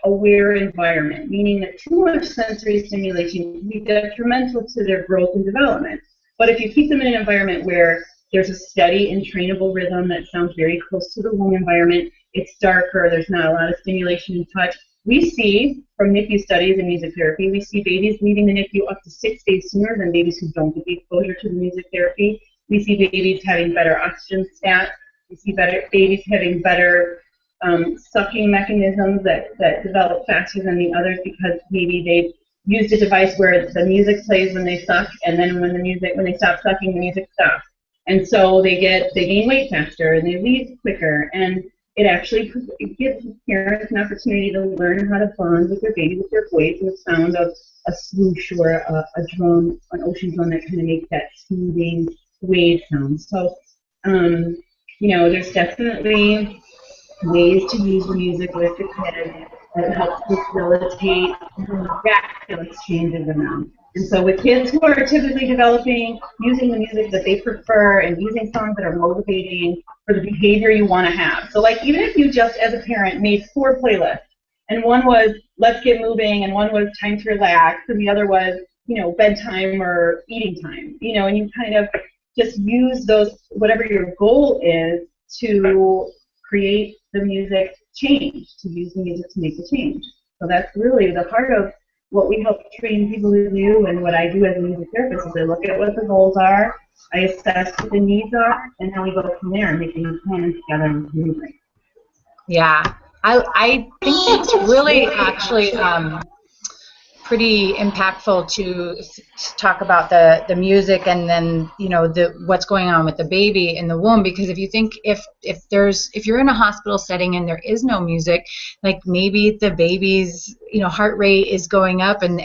aware environment, meaning that too much sensory stimulation can be detrimental to their growth and development. But if you keep them in an environment where there's a steady and trainable rhythm that sounds very close to the womb environment, it's darker, there's not a lot of stimulation and touch. We see from NICU studies in music therapy, we see babies leaving the NICU up to 6 days sooner than babies who don't get the exposure to the music therapy. We see babies having better oxygen stats. We see babies having better sucking mechanisms that develop faster than the others, because maybe they've used a device where the music plays when they suck, and then when they stop sucking, the music stops. And so they gain weight faster and they leave quicker, and it gives parents an opportunity to learn how to bond with their baby with their voice and the sound of a swoosh or a drone, an ocean drone that kind of makes that soothing wave sound. So, there's definitely ways to use the music with the kids that helps facilitate miraculous changes in them. And so with kids who are typically developing, using the music that they prefer and using songs that are motivating for the behavior you want to have. So like even if you just as a parent made 4 playlists, and one was let's get moving, and one was time to relax, and the other was, bedtime or eating time, and you kind of just use those, whatever your goal is, to create the music change, to use the music to make the change. So that's really the heart of what we help train people to do, and what I do as a music therapist is I look at what the goals are, I assess what the needs are, and then we go from there and making a plan together and moving. Yeah, I think that's really actually pretty impactful to talk about the music, and then what's going on with the baby in the womb, because if you think if you're in a hospital setting and there is no music, like maybe the baby's heart rate is going up, and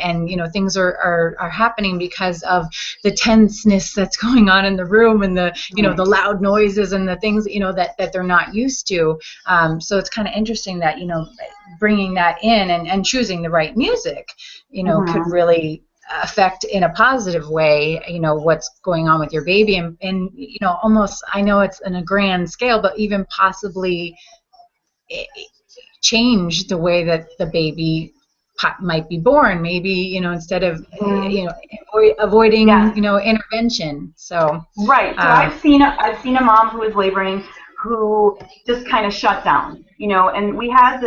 things are happening because of the tenseness that's going on in the room, and the the loud noises and the things that they're not used to. So it's kind of interesting that bringing that in and choosing the right music could really affect in a positive way, what's going on with your baby, and almost, I know it's in a grand scale, but even possibly change the way that the baby might be born, maybe, instead of, avoiding, Yeah. intervention. So Right. So I've seen a mom who was laboring who just kind of shut down, and we had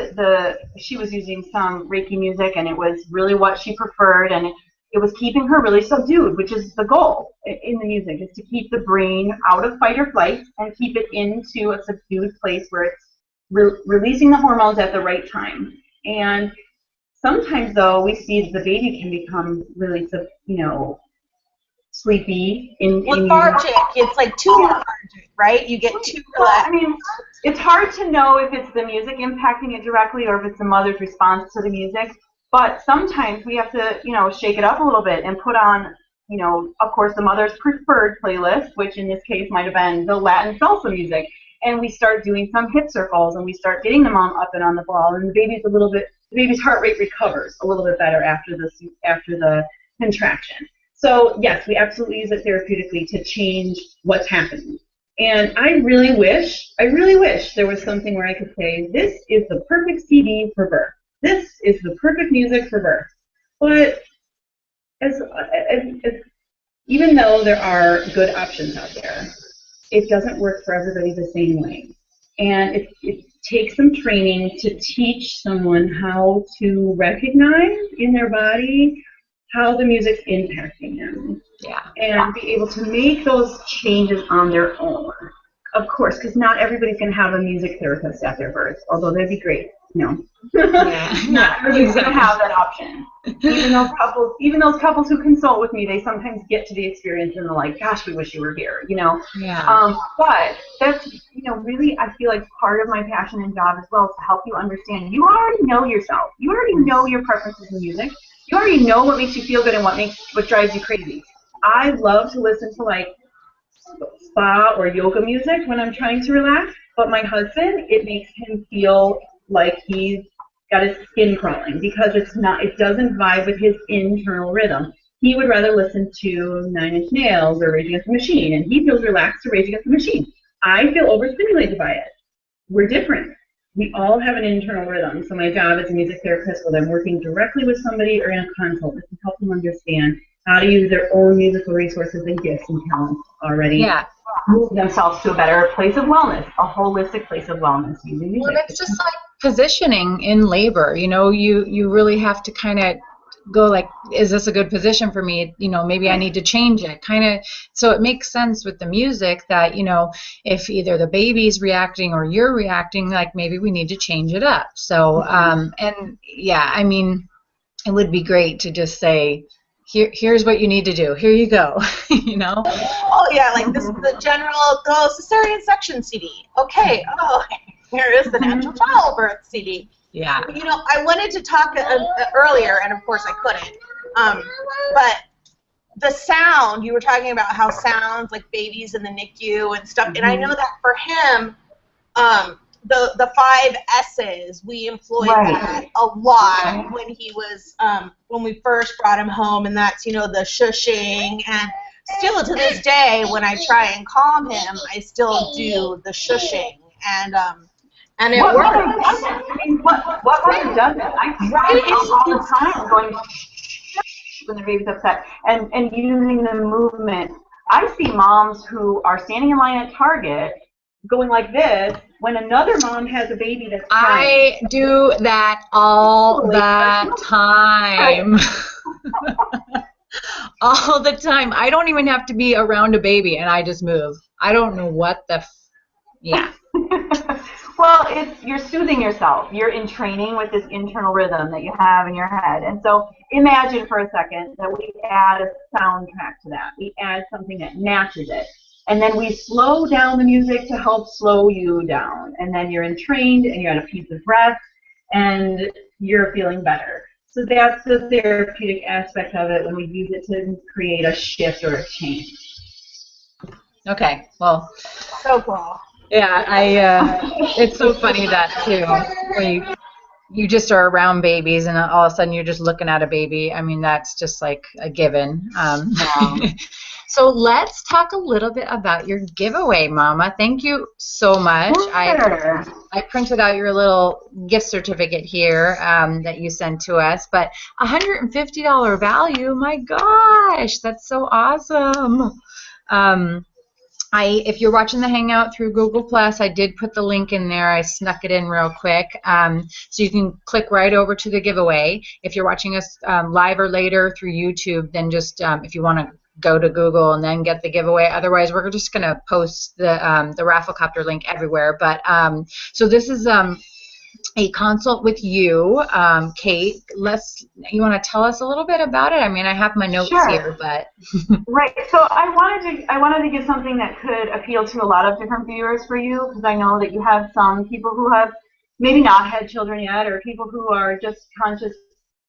she was using some Reiki music, and it was really what she preferred, and it was keeping her really subdued, which is the goal in the music, is to keep the brain out of fight or flight and keep it into a subdued place where it's releasing the hormones at the right time. And sometimes, though, we see that the baby can become really, sleepy. Lethargic. It's like too lethargic, right? You get too relaxed. I mean, it's hard to know if it's the music impacting it directly or if it's the mother's response to the music. But sometimes we have to, shake it up a little bit and put on, of course, the mother's preferred playlist, which in this case might have been the Latin salsa music. And we start doing some hip circles, and we start getting the mom up and on the ball, and the baby's heart rate recovers a little bit better after the contraction. So yes, we absolutely use it therapeutically to change what's happening. And I really wish there was something where I could say, this is the perfect CD for birth. This is the perfect music for birth. But as even though there are good options out there, it doesn't work for everybody the same way. And it takes some training to teach someone how to recognize in their body how the music's impacting them. Yeah. And be able to make those changes on their own. Of course, because not everybody's going to have a music therapist at their birth, although that'd be great. No. Not everybody's going to have that option. Even those couples who consult with me, they sometimes get to the experience and they're like, gosh, we wish you were here, Yeah. But that's, really, I feel like part of my passion and job as well is to help you understand. You already know yourself. You already know your preferences in music. You already know what makes you feel good and what drives you crazy. I love to listen to like spa or yoga music when I'm trying to relax, but my husband, it makes him feel like he's got his skin crawling because it doesn't vibe with his internal rhythm. He would rather listen to Nine Inch Nails or Rage Against the Machine, and he feels relaxed to Rage Against the Machine. I feel overstimulated by it. We're different. We all have an internal rhythm. So my job as a music therapist, whether I'm working directly with somebody or in a consult, is to help them understand how to use their own musical resources and gifts and talents already. Yeah. Move themselves to a better place of wellness, a holistic place of wellness using music. Well, it's just like positioning in labor. You really have to kind of go like, is this a good position for me? Maybe I need to change it. Kind of. So it makes sense with the music that, if either the baby's reacting or you're reacting, like maybe we need to change it up. So, and yeah, I mean, it would be great to just say, here's what you need to do. Here you go. Oh yeah, like this is the general cesarean section CD. Okay. Oh, here is the natural childbirth CD. Yeah. I wanted to talk earlier, and of course I couldn't. But the sound, you were talking about how sounds like babies in the NICU and stuff, and I know that for him, the 5 S's, we employed that a lot when he was, when we first brought him home, and that's, the shushing, and still to this day, when I try and calm him, I still do the shushing, and it works. What mother does it? I try all the time going when the baby's upset and using the movement. I see moms who are standing in line at Target going like this when another mom has a baby that's crying. I do that all the time. All the time. I don't even have to be around a baby, and I just move. I don't know what yeah. Well, you're soothing yourself. You're in training with this internal rhythm that you have in your head. And so imagine for a second that we add a soundtrack to that. We add something that matches it. And then we slow down the music to help slow you down. And then you're entrained, and you're at a peace of breath, and you're feeling better. So that's the therapeutic aspect of it when we use it to create a shift or a change. Okay, well. So cool. Yeah, it's so funny that too. you just are around babies and all of a sudden you're just looking at a baby. I mean, that's just like a given. Yeah. So let's talk a little bit about your giveaway, Mama. Thank you so much. Sure. I printed out your little gift certificate here that you sent to us, but $150 value. My gosh, that's so awesome. If you're watching the Hangout through Google Plus, I did put the link in there. I snuck it in real quick. So you can click right over to the giveaway. If you're watching us live or later through YouTube, then just if you want to go to Google and then get the giveaway. Otherwise, we're just going to post the Rafflecopter link everywhere. But so this is a consult with you, Kate. You want to tell us a little bit about it? I mean, I have my notes here, but right. So I wanted to give something that could appeal to a lot of different viewers for you, because I know that you have some people who have maybe not had children yet, or people who are just conscious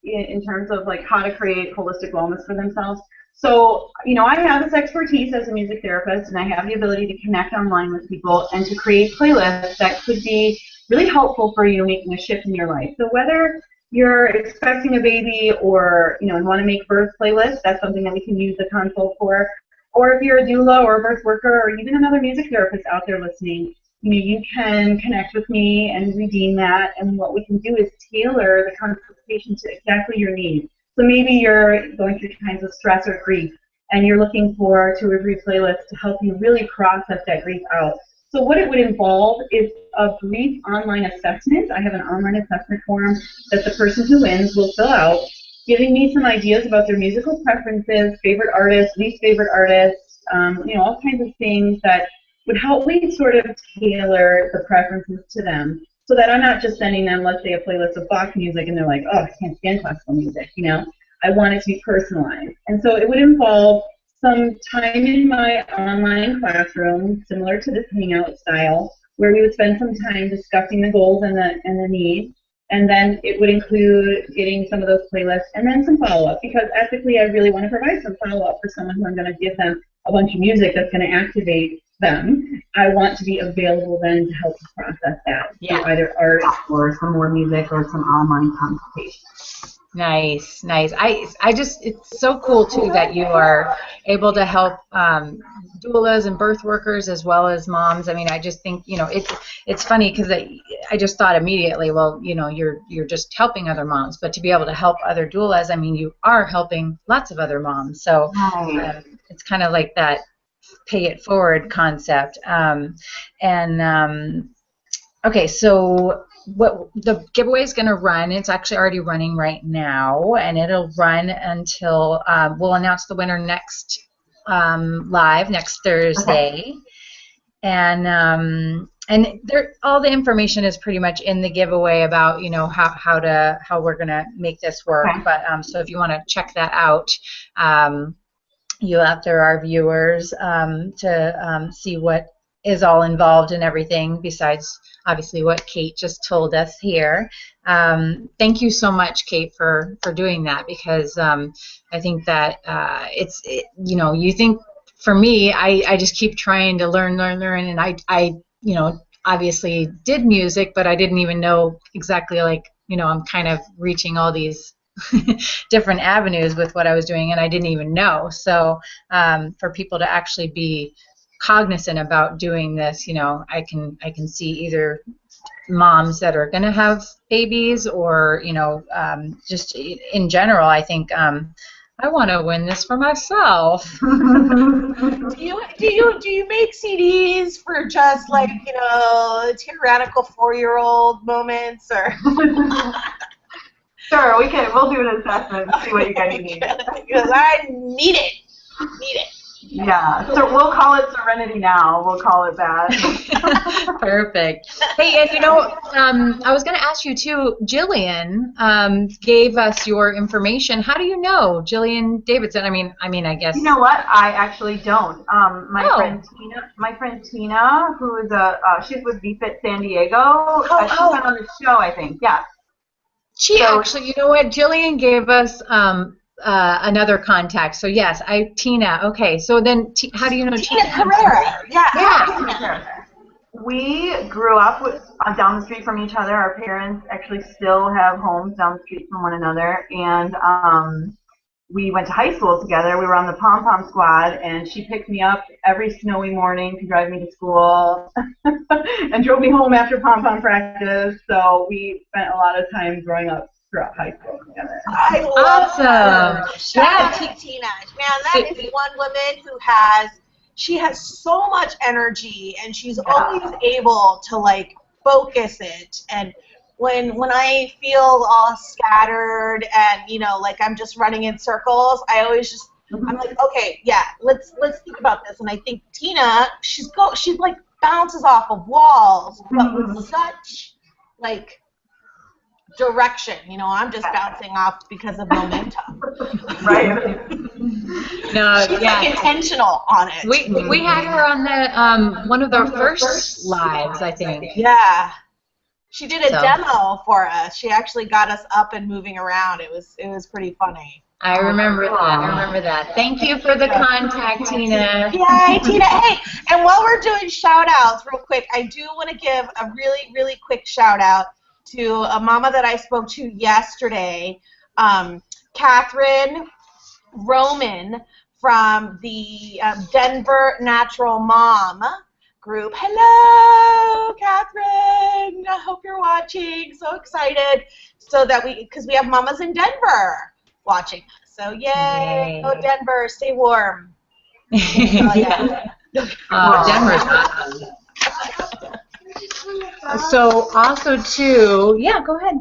in terms of like how to create holistic wellness for themselves. So, you know, I have this expertise as a music therapist, and I have the ability to connect online with people and to create playlists that could be really helpful for you making a shift in your life. So whether you're expecting a baby or, you know, and want to make birth playlists, that's something that we can use the consult for. Or if you're a doula or a birth worker or even another music therapist out there listening, you know, you can connect with me and redeem that. And what we can do is tailor the consultation to exactly your needs. So maybe you're going through times of stress or grief, and you're looking for 2 or 3 playlists to help you really process that grief out. So what it would involve is a brief online assessment. I have an online assessment form that the person who wins will fill out, giving me some ideas about their musical preferences, favorite artists, least favorite artists, you know, all kinds of things that would help me sort of tailor the preferences to them, so that I'm not just sending them, let's say, a playlist of Bach music, and they're like, oh, I can't stand classical music, you know. I want it to be personalized. And so it would involve some time in my online classroom, similar to this Hangout style, where we would spend some time discussing the goals and the needs. And then it would include getting some of those playlists and then some follow-up, because ethically I really want to provide some follow-up for someone who I'm going to give them a bunch of music that's going to activate them. I want to be available then to help process that through either art or some more music or some online consultation. Nice, nice. I just, it's so cool too that you are able to help doulas and birth workers as well as moms. I mean, I just think, you know, it's funny because I just thought immediately, well, you know, you're just helping other moms, but to be able to help other doulas, I mean, you are helping lots of other moms. So it's kind of like that pay it forward concept. Okay, so what the giveaway is going to run, it's actually already running right now, and it'll run until we'll announce the winner next next Thursday. And there, all the information is pretty much in the giveaway about, you know, how we're going to make this work. But so if you want to check that out, you out there, our viewers, to see what is all involved in everything besides obviously what Kate just told us here. Thank you so much, Kate, for doing that, because I think that you know, you think, for me, I just keep trying to learn, and I you know, obviously did music, but I didn't even know exactly, like, you know, I'm kind of reaching all these different avenues with what I was doing, and I didn't even know. So for people to actually be cognizant about doing this, you know, I can see either moms that are going to have babies, or, you know, just in general, I think I want to win this for myself. Do you make CDs for just, like, you know, tyrannical 4-year-old moments, or? Sure, we'll do an assessment and see what you guys need. Because I need it. Yeah, so we'll call it Serenity Now. We'll call it that. Perfect. Hey, and you know, I was going to ask you too. Jillian gave us your information. How do you know Jillian Davidson? I mean, I guess. You know what? I actually don't. My friend Tina, who is she's with VFit San Diego. She's been on the show, I think. Yeah. Actually, you know what? Jillian gave us another contact. So yes, Tina. Okay, so then how do you know Tina? Herrera. Yeah. Tina. We grew up down the street from each other. Our parents actually still have homes down the street from one another, and we went to high school together. We were on the pom pom squad, and she picked me up every snowy morning to drive me to school, and drove me home after pom pom practice. So we spent a lot of time growing up throughout high school together. I love her. Awesome. Shout out Yeah. to Tina. Man, that is one woman who has so much energy, and she's always able to like focus it. And when I feel all scattered and like I'm just running in circles, I'm like, okay, yeah, let's think about this. And I think Tina, she's like bounces off of walls, but with such like direction. I'm just bouncing off because of momentum. Right. No, She's yeah. like intentional on it. We had her on the one of our first lives, I think. Yeah. She did a So. demo for us. She actually got us up and moving around. It was pretty funny. I remember that. Thank you for the contact, Tina. Yay, Tina. Hey, and while we're doing shout outs real quick, I do want to give a really, really quick shout out to a mama that I spoke to yesterday, Catherine Roman from the Denver Natural Mom group. Hello, Catherine. I hope you're watching. So excited. So that because we have mamas in Denver watching. So yay. Go Denver. Stay warm. Yeah. Denver's awesome. So also too, yeah, go ahead.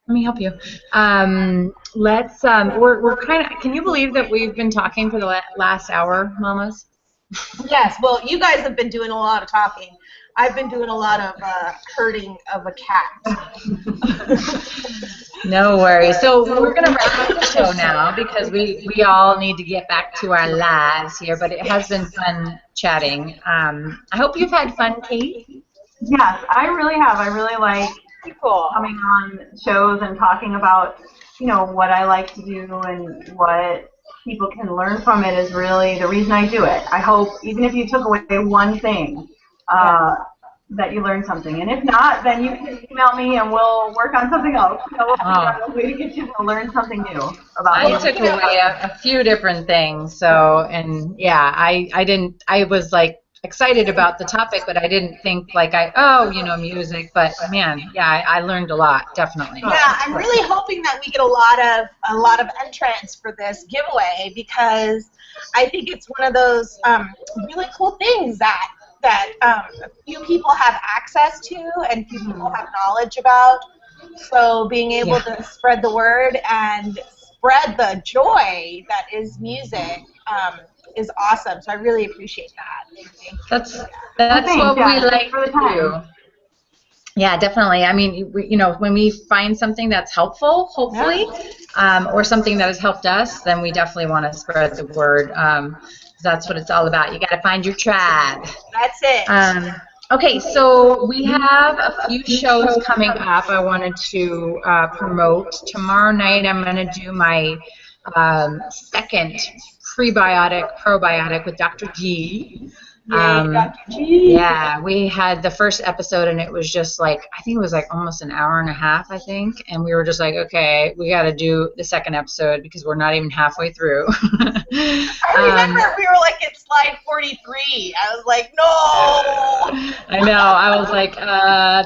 Let me help you. Let's we're kind of. Can you believe that we've been talking for the last hour, mamas? Yes. Well, you guys have been doing a lot of talking. I've been doing a lot of herding of a cat. No worries. So we're going to wrap up the show now because we all need to get back to our lives here, but it has been fun chatting. I hope you've had fun, Kate. Yes, I really have. I really like coming on shows and talking about, what I like to do and what people can learn from it is really the reason I do it. I hope even if you took away one thing, that you learned something. And if not, then you can email me and we'll work on something else. We'll figure out a way to get you to learn something new about I took away a few different things. So, and yeah, I was like excited about the topic, but I didn't think like music, but man, yeah, I learned a lot, definitely. Yeah, I'm really hoping that we get a lot of entrants for this giveaway because I think it's one of those really cool things that few people have access to and few people have knowledge about. So being able to spread the word and spread the joy that is music is awesome. So I really appreciate that. That's what we like to do. Yeah, definitely. I mean, when we find something that's helpful, hopefully, or something that has helped us, then we definitely want to spread the word. That's what it's all about. You got to find your tribe. That's it. Okay, so we have a few shows coming up I wanted to promote. Tomorrow night I'm going to do my second prebiotic, probiotic with Dr. G. Dr. G. Yeah, we had the first episode and it was just like, I think it was like almost an hour and a half, I think. And we were just like, okay, we got to do the second episode because we're not even halfway through. I remember we were like at slide 43. I was like, no. I know. I was like,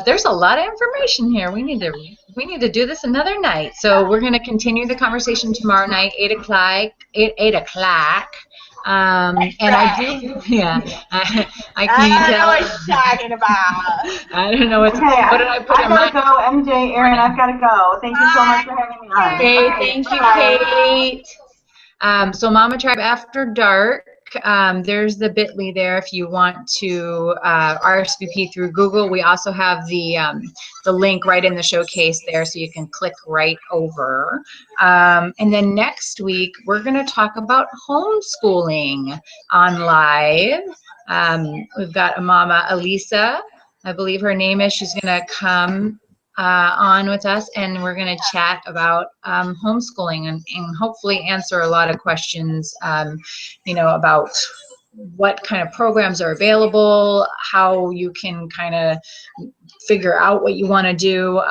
there's a lot of information here. We need to do this another night. So we're going to continue the conversation tomorrow night, 8 o'clock. 8 o'clock. And I do, yeah. I can't tell. I don't know what you're talking about. I don't know what did I put in my... go, Mj Erin. I've got to go. Thank you so much for having me on. Okay, thank you, Kate. So Mama Tribe After Dark. There's the bit.ly there if you want to RSVP through Google. We also have the link right in the showcase there, so you can click right over. And then next week, we're going to talk about homeschooling on live. We've got a Mama Elisa, I believe her name is. She's going to come on with us, and we're going to chat about homeschooling and hopefully answer a lot of questions, about what kind of programs are available, how you can kind of figure out what you want to do.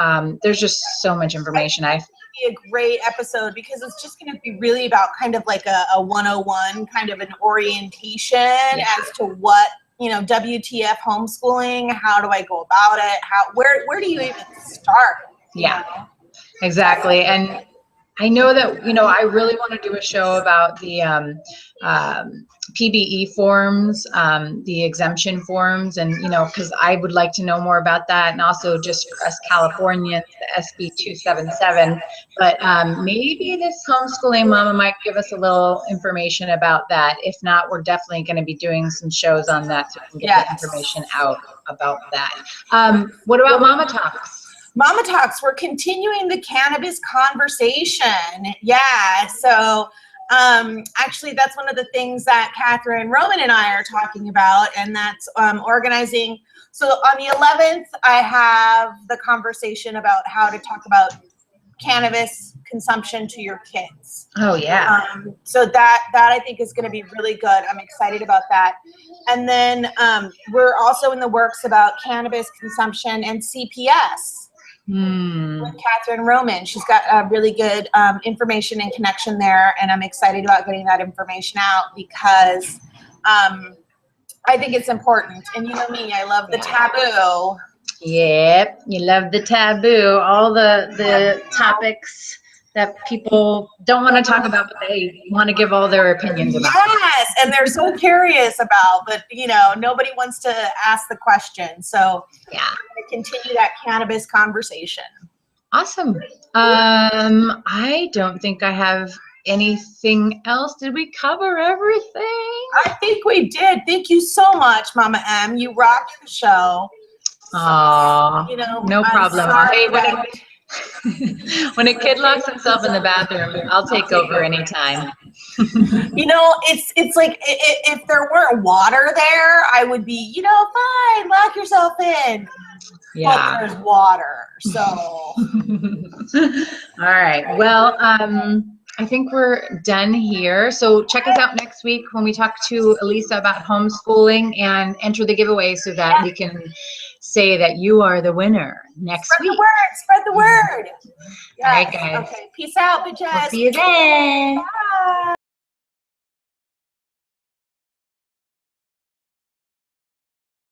There's just so much information. Be a great episode because it's just going to be really about kind of like a 101, kind of an orientation as to what, you know, WTF homeschooling, how do I go about it? Where do you even start? Yeah, exactly. And I know that, you know, I really want to do a show about the PBE forms, the exemption forms, and, you know, because I would like to know more about that, and also just for us Californians, the SB 277. But maybe this homeschooling mama might give us a little information about that. If not, we're definitely going to be doing some shows on that so we can get the information out about that. What about Mama Talks? Mama Talks, we're continuing the cannabis conversation. Yeah, so actually that's one of the things that Catherine, Roman, and I are talking about, and that's organizing. So on the 11th, I have the conversation about how to talk about cannabis consumption to your kids. Oh, yeah. So that I think is going to be really good. I'm excited about that. And then we're also in the works about cannabis consumption and CPS. With Catherine Roman. She's got really good information and connection there, and I'm excited about getting that information out because I think it's important. And you know me, I love the taboo. Yep, you love the taboo, all the topics that people don't want to talk about, but they want to give all their opinions about. Yes, and they're so curious about, but you know, nobody wants to ask the question. So yeah, I'm going to continue that cannabis conversation. Awesome. I don't think I have anything else. Did we cover everything? I think we did. Thank you so much, Mama M. You rocked the show. Aw, you know, no problem. Hey, when a kid locks himself in the bathroom, I'll take over anytime. You know, it's like if there weren't water there, I would be, you know, fine, lock yourself in. Yeah. But there's water, so. All right. Well, I think we're done here. So check us out next week when we talk to Elisa about homeschooling, and enter the giveaway so that we can say that you are the winner next week. Spread the word. Yes. All right, guys. Okay. Peace out, bitches. We'll see you then. Bye.